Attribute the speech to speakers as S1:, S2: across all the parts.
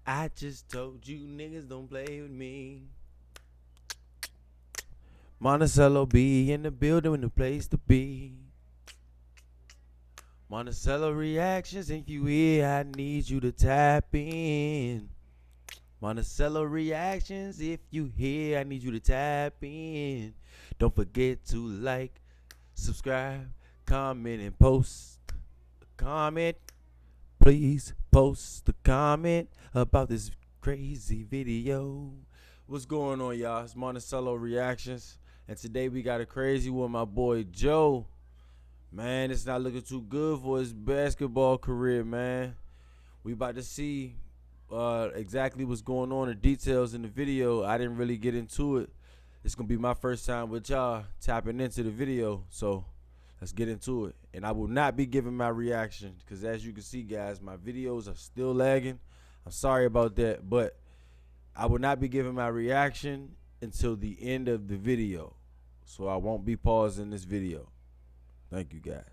S1: I just told you niggas don't play with me. Monticello be in the building in the place to be. Monticello reactions, if you here, I need you to tap in. Monticello reactions, if you here, I need you to tap in. Don't forget to like, subscribe, comment, and post a comment. Please post a comment about this crazy video. What's going on, y'all? It's Monticello reactions, and today we got a crazy one. My boy Joe. Man, it's not looking too good for his basketball career, man. We about to see exactly what's going on, the details in the video. I didn't really get into it. It's going to be my first time with y'all tapping into the video, so let's get into it. And I will not be giving my reaction because, as you can see, guys, my videos are still lagging. I'm sorry about that, but I will not be giving my reaction until the end of the video, so I won't be pausing this video. Thank you, guys.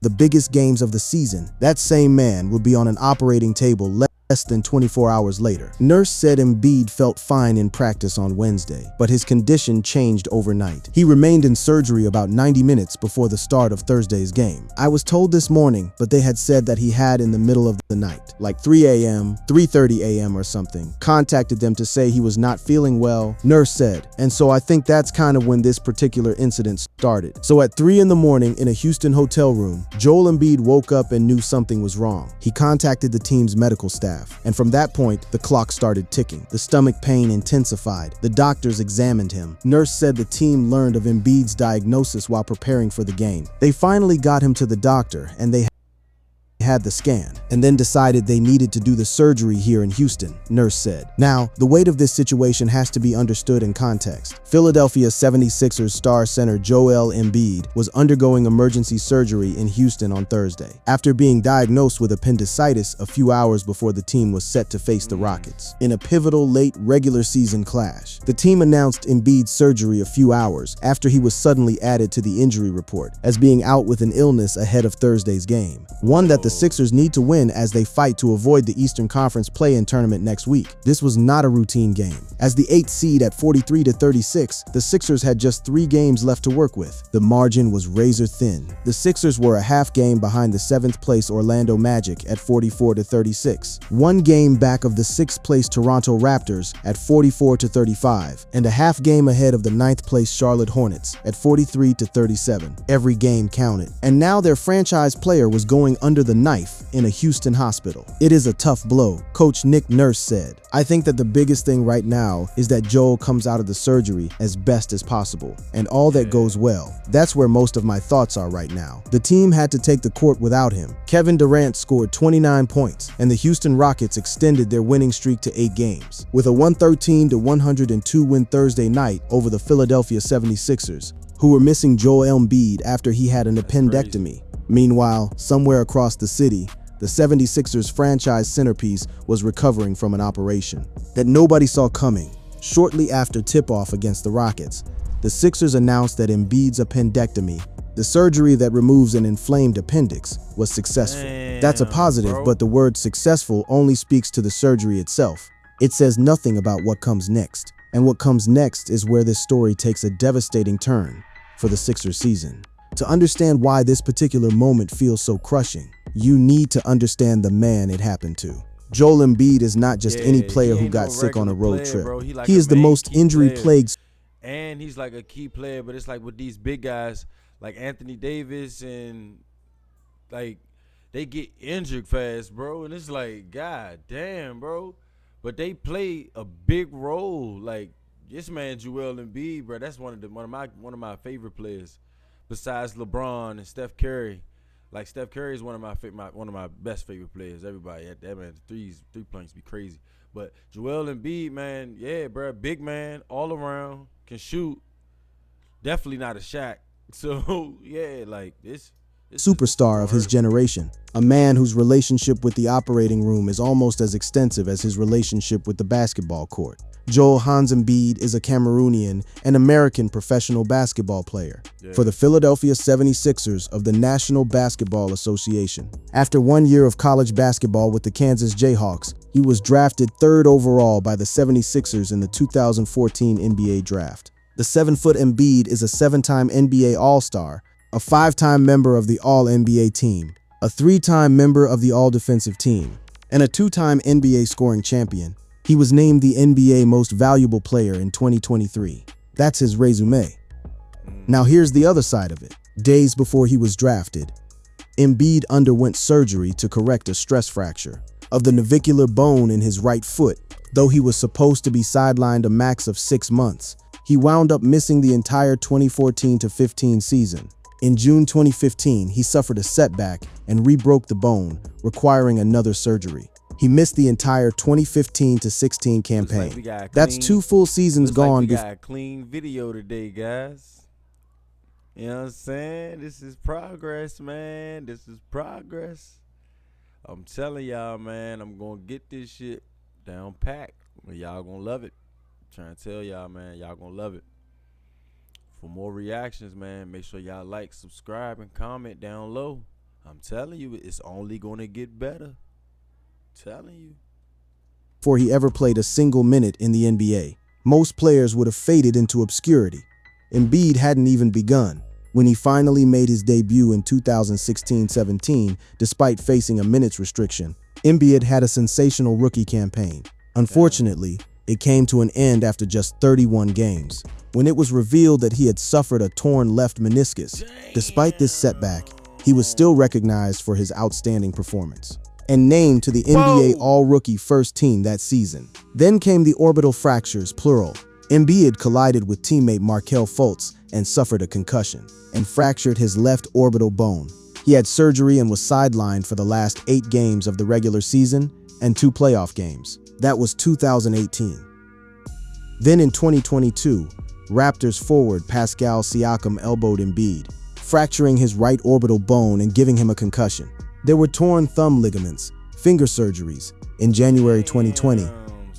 S2: The biggest games of the season, that same man would be on an operating table less than 24 hours later. Nurse said Embiid felt fine in practice on Wednesday, but his condition changed overnight. He remained in surgery about 90 minutes before the start of Thursday's game. I was told this morning, but they had said that he had in the middle of the night, like 3 a.m., 3:30 a.m. or something, contacted them to say he was not feeling well, Nurse said. And so I think that's kind of when this particular incident started. So at 3 in the morning in a Houston hotel room, Joel Embiid woke up and knew something was wrong. He contacted the team's medical staff, and from that point, the clock started ticking. The stomach pain intensified. The doctors examined him. Nurse said the team learned of Embiid's diagnosis while preparing for the game. They finally got him to the doctor, and they had the scan, and then decided they needed to do the surgery here in Houston, Nurse said. Now, the weight of this situation has to be understood in context. Philadelphia 76ers star center Joel Embiid was undergoing emergency surgery in Houston on Thursday, after being diagnosed with appendicitis a few hours before the team was set to face the Rockets. In a pivotal late regular season clash, the team announced Embiid's surgery a few hours after he was suddenly added to the injury report as being out with an illness ahead of Thursday's game, one that the Sixers need to win as they fight to avoid the Eastern Conference play-in tournament next week. This was not a routine game. As the 8th seed at 43-36, the Sixers had just 3 games left to work with. The margin was razor thin. The Sixers were a half game behind the 7th place Orlando Magic at 44-36, 1 game back of the 6th place Toronto Raptors at 44-35, and a half game ahead of the 9th place Charlotte Hornets at 43-37. Every game counted. And now their franchise player was going under the knife in a Houston hospital. It is a tough blow, Coach Nick Nurse said. I think that the biggest thing right now is that Joel comes out of the surgery as best as possible, and all that goes well. That's where most of my thoughts are right now. The team had to take the court without him. Kevin Durant scored 29 points, and the Houston Rockets extended their winning streak to 8 games, with a 113-102 win Thursday night over the Philadelphia 76ers, who were missing Joel Embiid after he had an appendectomy. Meanwhile, somewhere across the city, the 76ers franchise centerpiece was recovering from an operation that nobody saw coming. Shortly after tip-off against the Rockets, the Sixers announced that Embiid's appendectomy, the surgery that removes an inflamed appendix, was successful. That's a positive, but the word successful only speaks to the surgery itself. It says nothing about what comes next. And what comes next is where this story takes a devastating turn for the Sixers season. To understand why this particular moment feels so crushing, you need to understand the man it happened to. Joel Embiid is not just any player who got sick on a road trip. He is the most injury-plagued.
S1: And he's like a key player, but it's like with these big guys like Anthony Davis, and like they get injured fast, bro. And it's like, god damn, bro. But they play a big role. Like this man Joel Embiid, bro, that's one of my favorite players. Besides LeBron and Steph Curry, like Steph Curry is one of my best favorite players. Everybody, that man, three points be crazy. But Joel Embiid, man, yeah, bro, big man, all around, can shoot. Definitely not a Shaq. So yeah, like this
S2: superstar of his generation, a man whose relationship with the operating room is almost as extensive as his relationship with the basketball court. Joel Embiid is a Cameroonian and American professional basketball player for the Philadelphia 76ers of the National Basketball Association. After 1 year of college basketball with the Kansas Jayhawks, he was drafted 3rd overall by the 76ers in the 2014 NBA draft. The 7-foot Embiid is a 7-time NBA All-Star, a 5-time member of the All-NBA team, a 3-time member of the All-Defensive team, and a 2-time NBA scoring champion. He was named the NBA Most Valuable Player in 2023. That's his resume. Now here's the other side of it. Days before he was drafted, Embiid underwent surgery to correct a stress fracture of the navicular bone in his right foot. Though he was supposed to be sidelined a max of 6 months, he wound up missing the entire 2014-15 season. In June 2015, he suffered a setback and re-broke the bone, requiring another surgery. He missed the entire 2015-16 campaign. That's 2 full seasons gone.
S1: We got a clean video today, guys. You know what I'm saying? This is progress, man. This is progress. I'm telling y'all, man, I'm going to get this shit down packed. Y'all going to love it. I'm trying to tell y'all, man, y'all going to love it. For more reactions, man, make sure y'all like, subscribe, and comment down low. I'm telling you, it's only going to get better. Telling you.
S2: Before he ever played a single minute in the NBA, most players would have faded into obscurity. Embiid hadn't even begun when he finally made his debut in 2016-17, despite facing a minutes restriction. Embiid had a sensational rookie campaign. Unfortunately, it came to an end after just 31 games, when it was revealed that he had suffered a torn left meniscus. Despite this setback, he was still recognized for his outstanding performance and named to the NBA All-Rookie First Team that season. Then came the orbital fractures, plural. Embiid collided with teammate Markelle Fultz and suffered a concussion and fractured his left orbital bone. He had surgery and was sidelined for the last 8 games of the regular season and 2 playoff games. That was 2018. Then in 2022, Raptors forward Pascal Siakam elbowed Embiid, fracturing his right orbital bone and giving him a concussion. There were torn thumb ligaments, finger surgeries. In January 2020,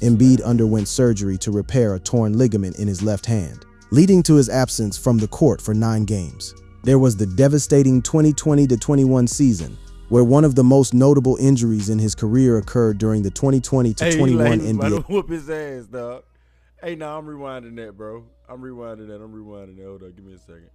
S2: Embiid underwent surgery to repair a torn ligament in his left hand, leading to his absence from the court for 9 games. There was the devastating 2020-21 season, where one of the most notable injuries in his career occurred during the 2020-21 NBA.
S1: Whoop his ass, dog. Hey, nah, I'm rewinding that, bro. I'm rewinding that. Hold on, give me a second.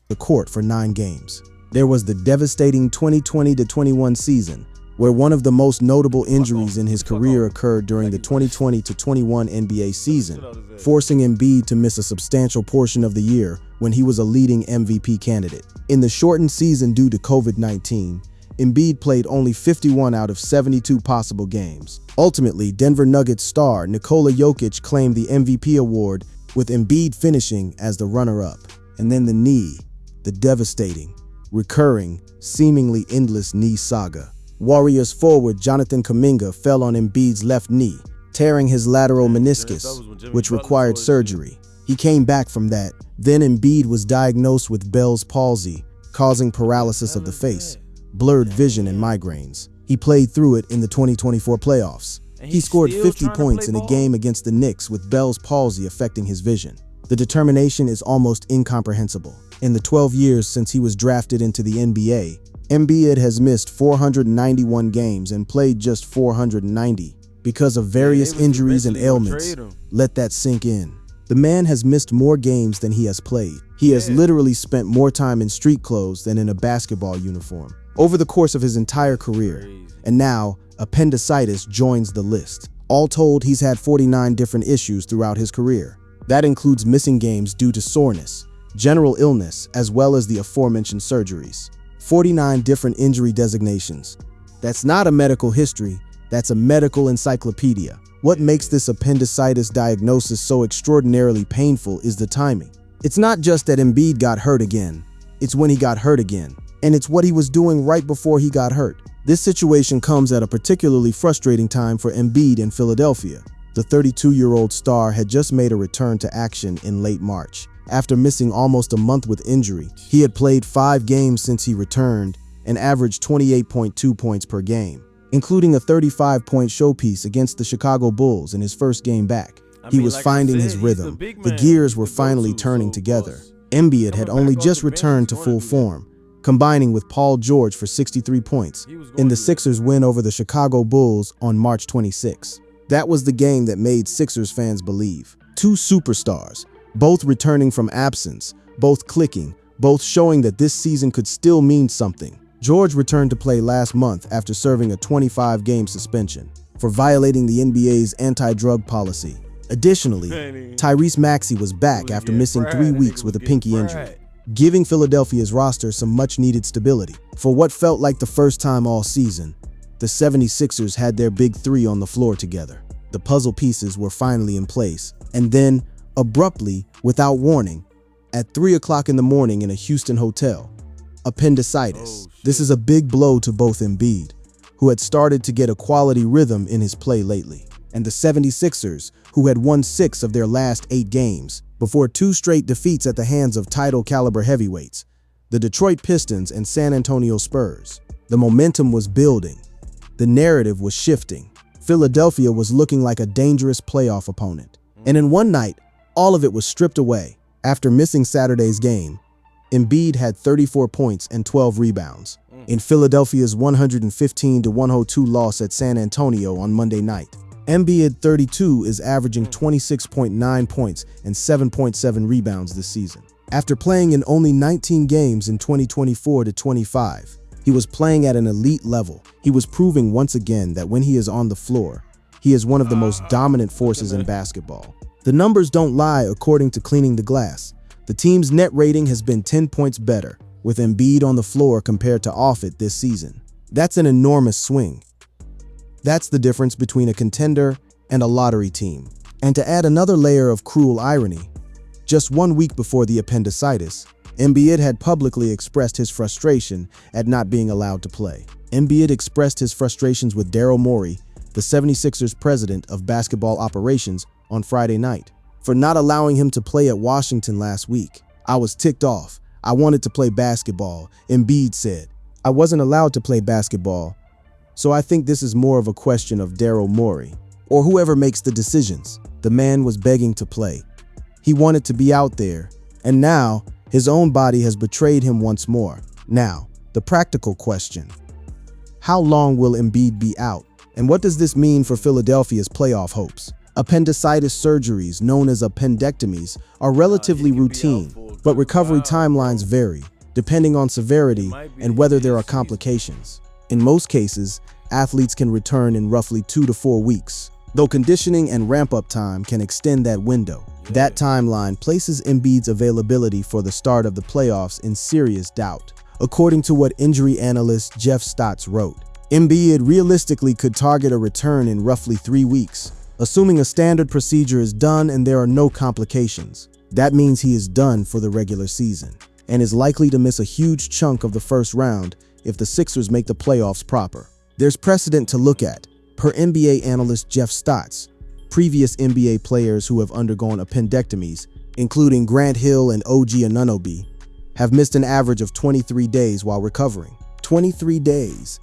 S2: The court for 9 games. There was the devastating 2020-21 season, where one of the most notable injuries in his career occurred during the 2020-21 NBA season, forcing Embiid to miss a substantial portion of the year when he was a leading MVP candidate. In the shortened season due to COVID-19, Embiid played only 51 out of 72 possible games. Ultimately, Denver Nuggets star Nikola Jokic claimed the MVP award, with Embiid finishing as the runner-up. And then the knee, the devastating, recurring, seemingly endless knee saga. Warriors forward Jonathan Kuminga fell on Embiid's left knee, tearing his lateral meniscus, which required surgery. He came back from that. Then Embiid was diagnosed with Bell's palsy, causing paralysis of the face, blurred vision, and migraines. He played through it in the 2024 playoffs. He scored 50 points in a game against the Knicks with Bell's palsy affecting his vision. The determination is almost incomprehensible. In the 12 years since he was drafted into the NBA, Embiid has missed 491 games and played just 490 because of various injuries and ailments. Let that sink in. The man has missed more games than he has played. He has literally spent more time in street clothes than in a basketball uniform over the course of his entire career. And now, appendicitis joins the list. All told, he's had 49 different issues throughout his career. That includes missing games due to soreness, general illness, as well as the aforementioned surgeries. 49 different injury designations. That's not a medical history, that's a medical encyclopedia. What makes this appendicitis diagnosis so extraordinarily painful is the timing. It's not just that Embiid got hurt again, it's when he got hurt again. And it's what he was doing right before he got hurt. This situation comes at a particularly frustrating time for Embiid in Philadelphia. The 32-year-old star had just made a return to action in late March. After missing almost a month with injury, he had played 5 games since he returned and averaged 28.2 points per game, including a 35-point showpiece against the Chicago Bulls in his first game back. He was finding his rhythm. The gears were finally turning together. Embiid had only just returned to full form, combining with Paul George for 63 points in the Sixers' win over the Chicago Bulls on March 26. That was the game that made Sixers fans believe. 2 superstars, both returning from absence, both clicking, both showing that this season could still mean something. George returned to play last month after serving a 25-game suspension for violating the NBA's anti-drug policy. Additionally, Tyrese Maxey was back after missing 3 weeks with a pinky injury, giving Philadelphia's roster some much-needed stability. For what felt like the first time all season, the 76ers had their big 3 on the floor together. The puzzle pieces were finally in place, and then, abruptly, without warning, at 3 o'clock in the morning in a Houston hotel, appendicitis. This is a big blow to both Embiid, who had started to get a quality rhythm in his play lately, and the 76ers, who had won 6 of their last 8 games before 2 straight defeats at the hands of title-caliber heavyweights, the Detroit Pistons and San Antonio Spurs. The momentum was building. The narrative was shifting. Philadelphia was looking like a dangerous playoff opponent. And in one night, all of it was stripped away. After missing Saturday's game, Embiid had 34 points and 12 rebounds in Philadelphia's 115-102 loss at San Antonio on Monday night. Embiid 32 is averaging 26.9 points and 7.7 rebounds this season. After playing in only 19 games in 2024-25, he was playing at an elite level. He was proving once again that when he is on the floor, he is one of the most dominant forces in basketball. The numbers don't lie according to Cleaning the Glass. The team's net rating has been 10 points better with Embiid on the floor compared to off it this season. That's an enormous swing. That's the difference between a contender and a lottery team. And to add another layer of cruel irony, just 1 week before the appendicitis, Embiid had publicly expressed his frustration at not being allowed to play. Embiid expressed his frustrations with Daryl Morey, the 76ers president of basketball operations, on Friday night, for not allowing him to play at Washington last week. "I was ticked off. I wanted to play basketball," Embiid said. "I wasn't allowed to play basketball. So I think this is more of a question of Daryl Morey, or whoever makes the decisions." The man was begging to play. He wanted to be out there, and now his own body has betrayed him once more. Now, the practical question: how long will Embiid be out? And what does this mean for Philadelphia's playoff hopes? Appendicitis surgeries, known as appendectomies, are relatively routine, but recovery timelines vary, depending on severity and whether there are complications. In most cases, athletes can return in roughly 2 to 4 weeks, though conditioning and ramp-up time can extend that window. That timeline places Embiid's availability for the start of the playoffs in serious doubt. According to what injury analyst Jeff Stotts wrote, Embiid realistically could target a return in roughly 3 weeks, assuming a standard procedure is done and there are no complications. That means he is done for the regular season, and is likely to miss a huge chunk of the first round if the Sixers make the playoffs proper. There's precedent to look at. Per NBA analyst Jeff Stotts, previous NBA players who have undergone appendectomies, including Grant Hill and OG Anunoby, have missed an average of 23 days while recovering. 23 days.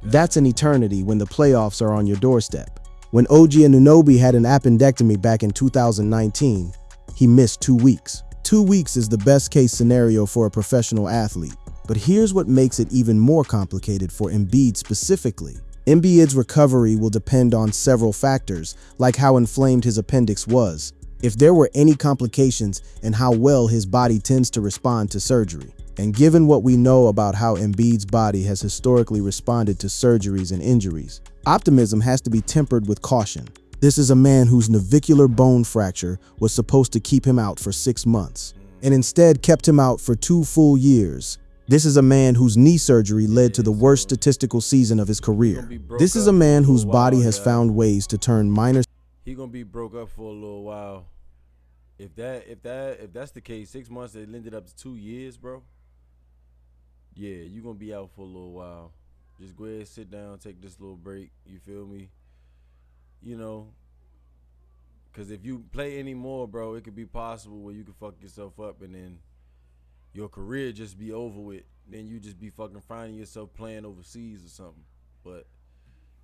S2: That's an eternity when the playoffs are on your doorstep. When OG Anunoby had an appendectomy back in 2019, he missed 2 weeks. 2 weeks is the best case scenario for a professional athlete. But here's what makes it even more complicated for Embiid specifically. Embiid's recovery will depend on several factors, like how inflamed his appendix was, if there were any complications, and how well his body tends to respond to surgery. And given what we know about how Embiid's body has historically responded to surgeries and injuries, optimism has to be tempered with caution. This is a man whose navicular bone fracture was supposed to keep him out for 6 months, and instead kept him out for 2 full years. This is a man whose knee surgery led to the worst statistical season of his career. This is a man whose body has found ways to turn minor.
S1: He gonna be broke up for a little while. If that's the case, 6 months, it ended up to 2 years, bro. Yeah, you gonna be out for a little while. Just go ahead, sit down, take this little break. You feel me? you know, because if you play anymore, bro, it could be possible where you could fuck yourself up and then your career just be over with. Then you just be fucking finding yourself playing overseas or something. But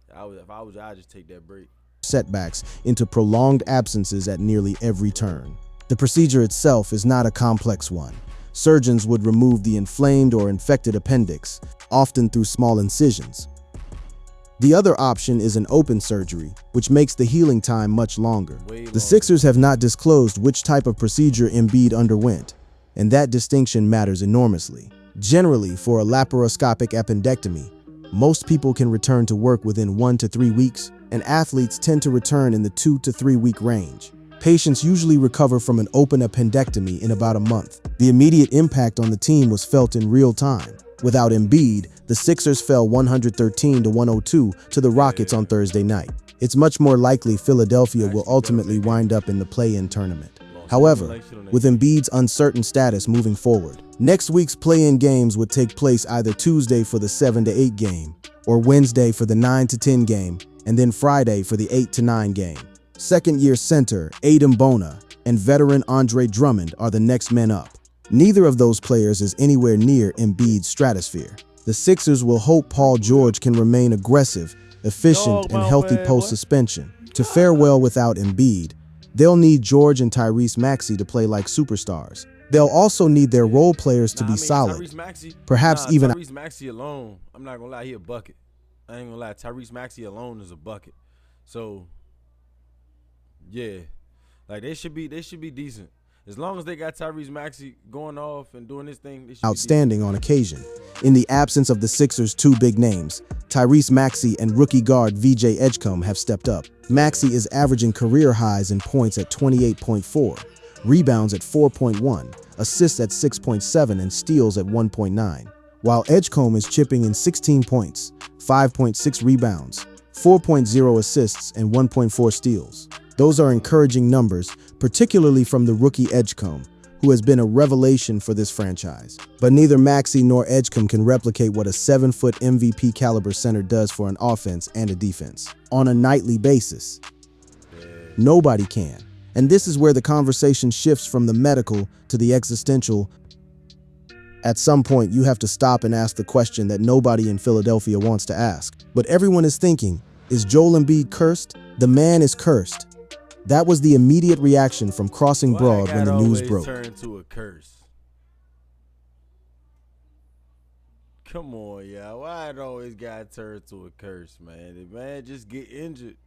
S1: if I was you, I'd just take that break.
S2: Setbacks into prolonged absences at nearly every turn. The procedure itself is not a complex one. Surgeons would remove the inflamed or infected appendix, often through small incisions. The other option is an open surgery, which makes the healing time much longer. The Sixers have not disclosed which type of procedure Embiid underwent, and that distinction matters enormously. Generally, for a laparoscopic appendectomy, most people can return to work within 1 to 3 weeks, and athletes tend to return in the 2 to 3 week range. Patients usually recover from an open appendectomy in about a month. The immediate impact on the team was felt in real time. Without Embiid, the Sixers fell 113-102 to the Rockets on Thursday night. It's much more likely Philadelphia will ultimately wind up in the play-in tournament. However, with Embiid's uncertain status moving forward, next week's play-in games would take place either Tuesday for the 7-8 game, or Wednesday for the 9-10 game, and then Friday for the 8-9 game. Second-year center Adem Bona and veteran Andre Drummond are the next men up. Neither of those players is anywhere near Embiid's stratosphere. The Sixers will hope Paul George can remain aggressive, efficient, and healthy post-suspension. To fare well without Embiid, they'll need George and Tyrese Maxey to play like superstars. They'll also need their role players to be solid.
S1: Tyrese Maxey alone, I'm not gonna lie, he a bucket. I ain't gonna lie, Tyrese Maxey alone is a bucket. So, yeah, like they should be decent. As long as they got Tyrese Maxey going off and doing his thing, they should
S2: outstanding on occasion. In the absence of the Sixers' two big names, Tyrese Maxey and rookie guard VJ Edgecombe have stepped up. Maxey is averaging career highs in points at 28.4, rebounds at 4.1, assists at 6.7, and steals at 1.9, while Edgecombe is chipping in 16 points, 5.6 rebounds, 4.0 assists, and 1.4 steals. Those are encouraging numbers, particularly from the rookie Edgecombe, who has been a revelation for this franchise. But neither Maxey nor Edgecombe can replicate what a 7-foot MVP caliber center does for an offense and a defense on a nightly basis. Nobody can. And this is where the conversation shifts from the medical to the existential. At some point, you have to stop and ask the question that nobody in Philadelphia wants to ask. But everyone is thinking, is Joel Embiid cursed? The man is cursed. That was the immediate reaction from Crossing Broad when the news broke.
S1: Turn to a curse. Come on, y'all. Why it always got turned to a curse, man? The man just get injured.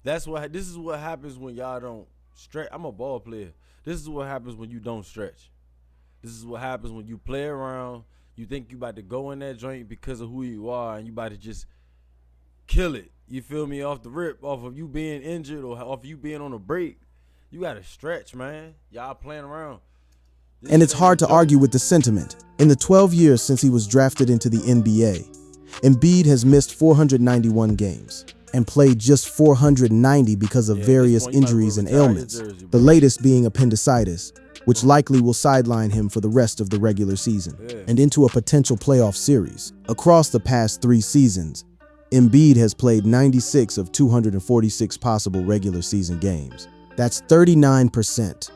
S1: This is what happens when y'all don't stretch. I'm a ball player. This is what happens when you don't stretch. This is what happens when you play around. You think you about to go in that joint because of who you are, and you about to just kill it. You feel me? Off the rip, off of you being injured or off of you being on a break. You got to stretch, man. Y'all playing around.
S2: And it's hard to argue with the sentiment. In the 12 years since he was drafted into the NBA, Embiid has missed 491 games and played just 490 because of various injuries and ailments, the latest being appendicitis, which likely will sideline him for the rest of the regular season and into a potential playoff series. Across the past 3 seasons, Embiid has played 96 of 246 possible regular season games. That's 39%.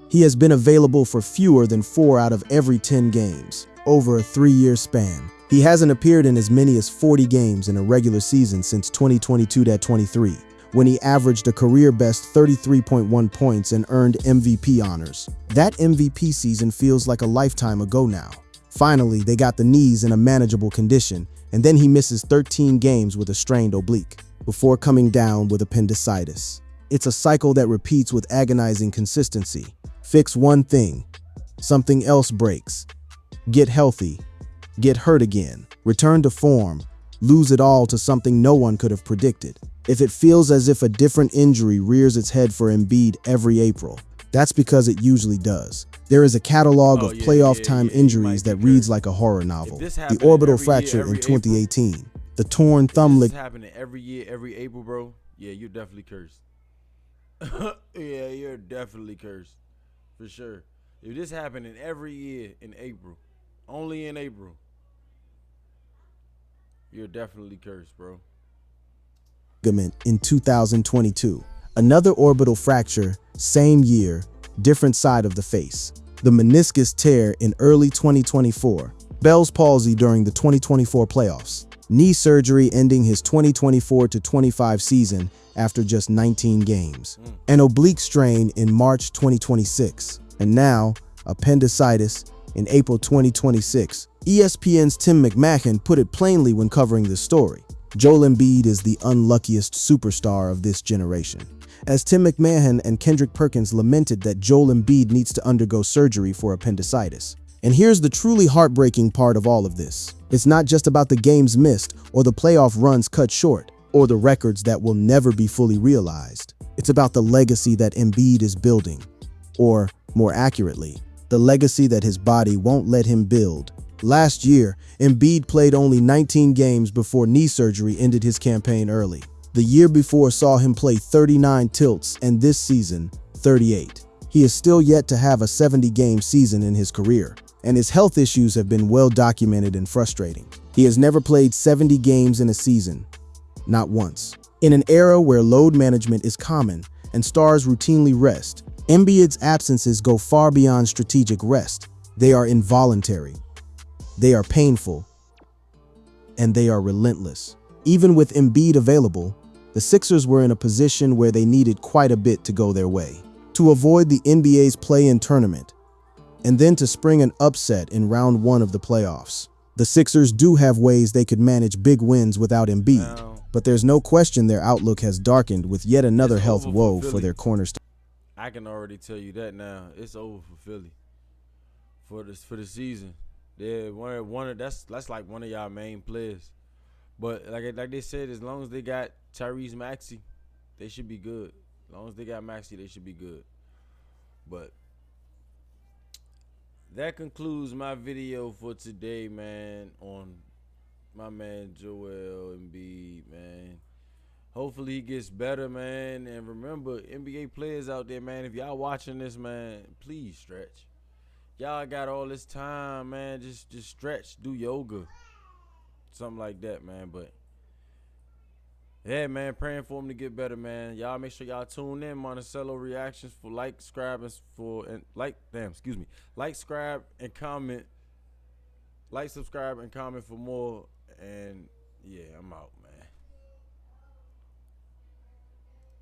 S2: He has been available for fewer than 4 out of every 10 games over a 3-year span. He hasn't appeared in as many as 40 games in a regular season since 2022-23, when he averaged a career-best 33.1 points and earned MVP honors. That MVP season feels like a lifetime ago now. Finally, they got the knees in a manageable condition, and then he misses 13 games with a strained oblique, before coming down with appendicitis. It's a cycle that repeats with agonizing consistency. Fix one thing, something else breaks. Get healthy, get hurt again, return to form, lose it all to something no one could have predicted. If it feels as if a different injury rears its head for Embiid every April, that's because it usually does. There is a catalog of playoff-time injuries that reads like a horror novel. The orbital fracture in 2018, the torn thumb ligament.
S1: This happening every year, every April, bro. Yeah, you're definitely cursed. Yeah, you're definitely cursed. For sure. If this happening every year in April, only in April, you're definitely cursed, bro.
S2: ligament in 2022. Another orbital fracture, same year, different side of the face. The meniscus tear in early 2024. Bell's palsy during the 2024 playoffs. Knee surgery ending his 2024-25 season after just 19 games. An oblique strain in March 2026. And now, appendicitis in April 2026. ESPN's Tim McMahon put it plainly when covering this story. Joel Embiid is the unluckiest superstar of this generation. As Tim McMahon and Kendrick Perkins lamented that Joel Embiid needs to undergo surgery for appendicitis. And here's the truly heartbreaking part of all of this. It's not just about the games missed or the playoff runs cut short or the records that will never be fully realized. It's about the legacy that Embiid is building, or more accurately, the legacy that his body won't let him build. Last year, Embiid played only 19 games before knee surgery ended his campaign early. The year before saw him play 39 tilts, and this season, 38. He is still yet to have a 70-game season in his career, and his health issues have been well documented and frustrating. He has never played 70 games in a season, not once. In an era where load management is common and stars routinely rest, Embiid's absences go far beyond strategic rest. They are involuntary, they are painful, and they are relentless. Even with Embiid available, the Sixers were in a position where they needed quite a bit to go their way. To avoid the NBA's play-in tournament, and then to spring an upset in round 1 of the playoffs. The Sixers do have ways they could manage big wins without Embiid, but there's no question their outlook has darkened with yet another health woe for their cornerstone.
S1: I can already tell you that now. It's over for Philly for the season. Yeah, that's like one of y'all main players. But like they said, as long as they got Tyrese Maxey, they should be good. As long as they got Maxey, they should be good. But that concludes my video for today, man, on my man Joel Embiid, man. Hopefully he gets better, man. And remember, NBA players out there, man, if y'all watching this, man, please stretch. Y'all got all this time, man. Just stretch, do yoga, something like that, man. But yeah, man, praying for him to get better, man. Y'all make sure y'all tune in. Monticello Reactions for like, subscribe, subscribe and comment. Like, subscribe, and comment for more. And yeah, I'm out, man.